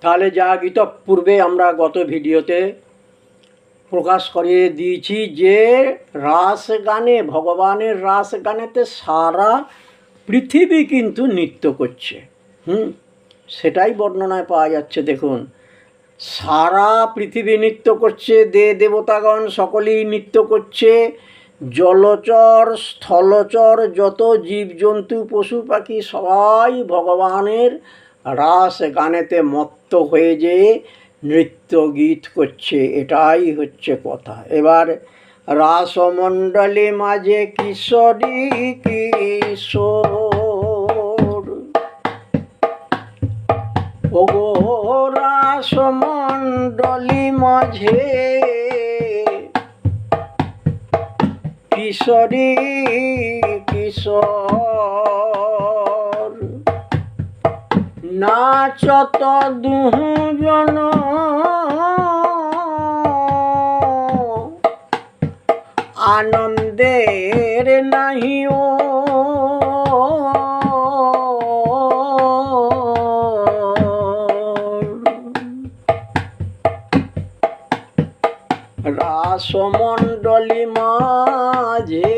তাহলে যা ইতঃপূর্বে আমরা গত ভিডিওতে প্রকাশ করিয়ে দিয়েছি যে রাস গানে, ভগবানের রাস গানেতে সারা পৃথিবী কিন্তু নৃত্য করছে। সেটাই বর্ণনায় পাওয়া যাচ্ছে। দেখুন, সারা পৃথিবী নৃত্য করছে, দেবতাগণ সকলেই নৃত্য করছে, জলচর স্থলচর যত জীবজন্তু পশু পাখি সবাই ভগবানের রাস গানেতে মত্ত হয়ে যেয়ে নৃত্য গীত করছে। এটাই হচ্ছে কথা। এবার রাসমণ্ডলী মাঝে কিশোরী কিশোর, ওগো রাসমণ্ডলী মাঝে কিশোরী কিশোর, নাচত দুজন আনন্দের নাহিও, রাসমণ্ডলী মাঝে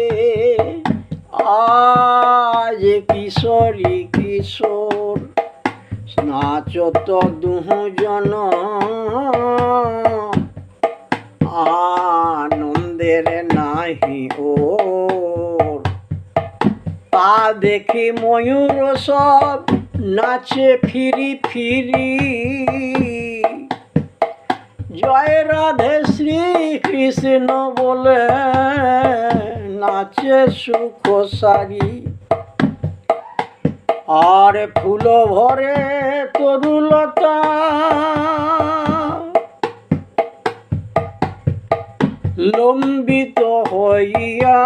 আজ কিশোরী কিশোর, নাচত দুজন আনন্দের নাহি ওর। তা দেখি ময়ূর সব নাচে ফিরি ফিরি, জয় রাধে শ্রী কৃষ্ণ বলে নাচে সুখ সারি। আর ফুল ভরে তরুলতা লম্বিত হইয়া,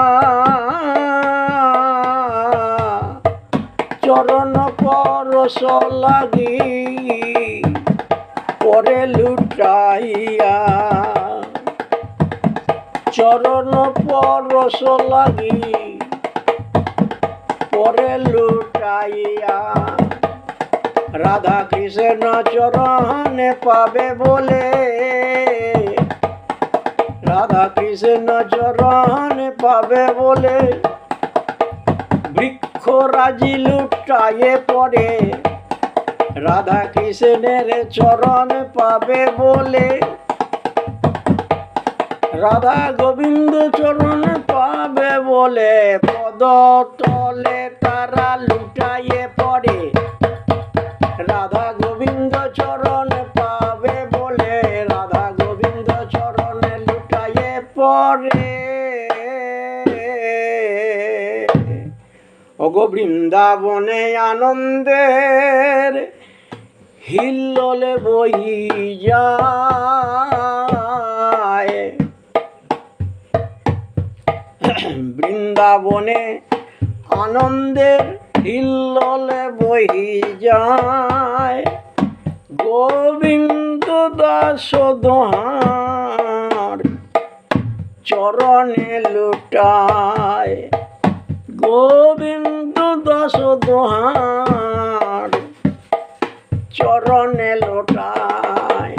চরণ পরশ লাগি পরে লুটাইয়া, চরণ পরশ লাগি পরে লুটাইয়া। রাধা কৃষ্ণ চরণে পাবে বলে, রাধা কৃষ্ণ চরণে পাবে বলে বৃক্ষ রাজি লুটাইয়ে পড়ে, রাধা কৃষ্ণের চরণ পাবে বলে, রাধা গোবিন্দ চরণ পাবে বলে পদতলে তারা লুটাইয়ে পড়ে, রাধা গোবিন্দ চরণ পাবে বলে রাধা গোবিন্দ চরণে লুটাইয়ে পড়ে। ওগো বৃন্দাবনে আনন্দের হিল্লোলে বহি যায়, বৃন্দাবনে আনন্দের হিল্লোলে বহি যায়, গোবিন্দ দাস দোহার চরণে লুটায়, গোবিন্দ দাস দোহার চরণে লুটায়,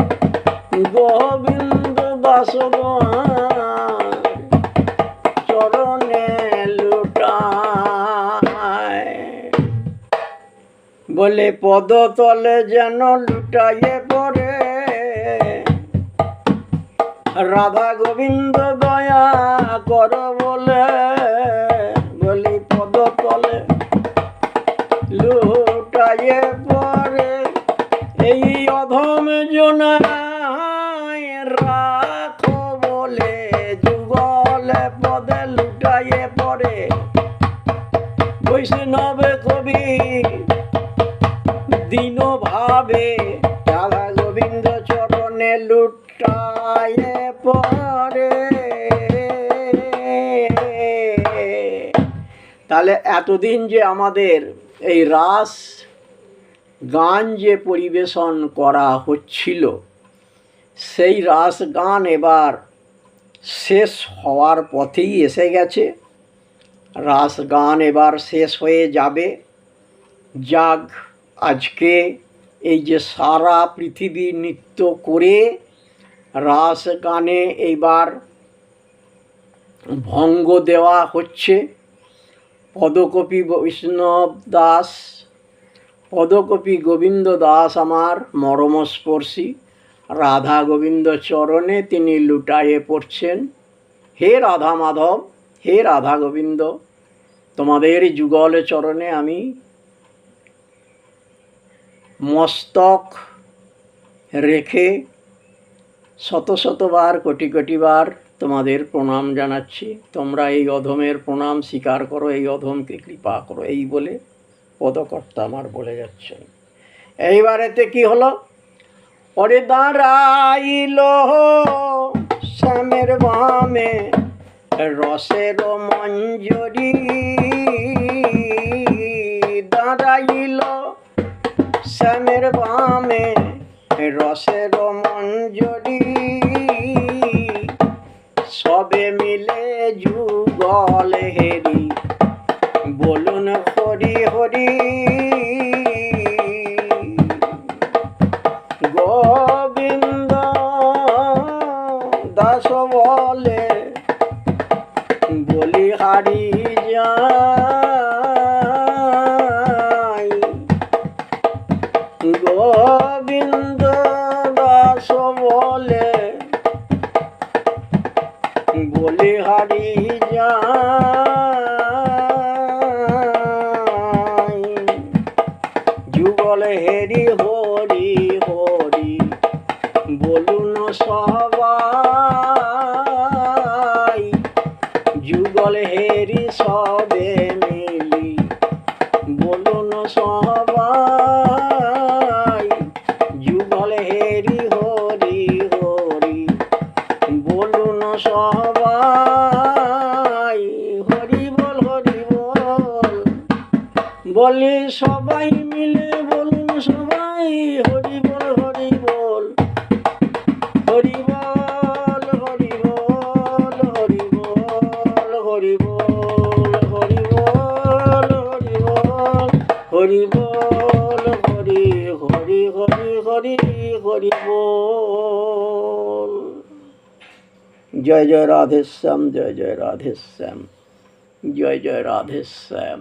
গোবিন্দ দাস দোহার চরণে লুটায়। বলে পদতলে যেন লুটাইয়ে পড়ে, রাধা গোবিন্দ দয়া কর বলে, বলি পদতলে লুটাইয়ে পড়ে। এই অধম জনায় রাখো বলে বৈষ্ণব কবি দীন ভাবে রাধা গোবিন্দ চরণে লুটায় পরে। তাহলে এতদিন যে আমাদের এই রাস গান যে পরিবেশন করা হচ্ছিল, সেই রাস গান এবার শেষ হওয়ার পথেই এসে গেছে। রাস গান এবার শেষ হয়ে যাবে। যাক, আজকে এই যে সারা পৃথিবী নৃত্য করে রাস গানে এইবার ভঙ্গ দেওয়া হচ্ছে। পদকপি বৈষ্ণব দাস, পদকপি গোবিন্দ দাস আমার মরমস্পর্শী, রাধা গোবিন্দ চরণে তিনি লুটায়ে পড়ছেন। হে রাধা মাধব, হে রাধা গোবিন্দ, তোমাদের যুগল চরণে আমি মস্তক রেখে শত শতবার কোটি কোটিবার তোমাদের প্রণাম জানাচ্ছি। তোমরা এই অধমের প্রণাম স্বীকার করো, এই অধমকে কৃপা করো, এই বলে পদকর্তা আমার বলে যাচ্ছেন। এইবারেতে কি হলো? পরে দাঁড়াইল শ্যামের বামে রসের মঞ্জরি, দাঁড়াইল শ্যামের বামে রসের মঞ্জরি, সবে মিলে যুগল হেরি বলুন হরি হরি। গোবিন্দ দাস বলে বলিহারি যাই, গোবিন্দ দাস বলে বলিহারি যাই, যুগল হেরি হরি হরি বলুন সবাই, যুগল হেরি সবে মিলি বলুন সবাই, যুগল হেরি হরি হরি বলুন সবাই, হরি বল হরি বল, বলি সবাই মিলে বলুন সবাই, হরি বল হরি বল, হরি বল হরি বল, হরি বল হরি বল, হরি বল হরি বল, হরি বল হরি হরি হরি হরি হরি বল। জয় জয় রাধেশ্যাম, জয় জয় রাধেশ্যাম, জয় জয় রাধেশ্যাম।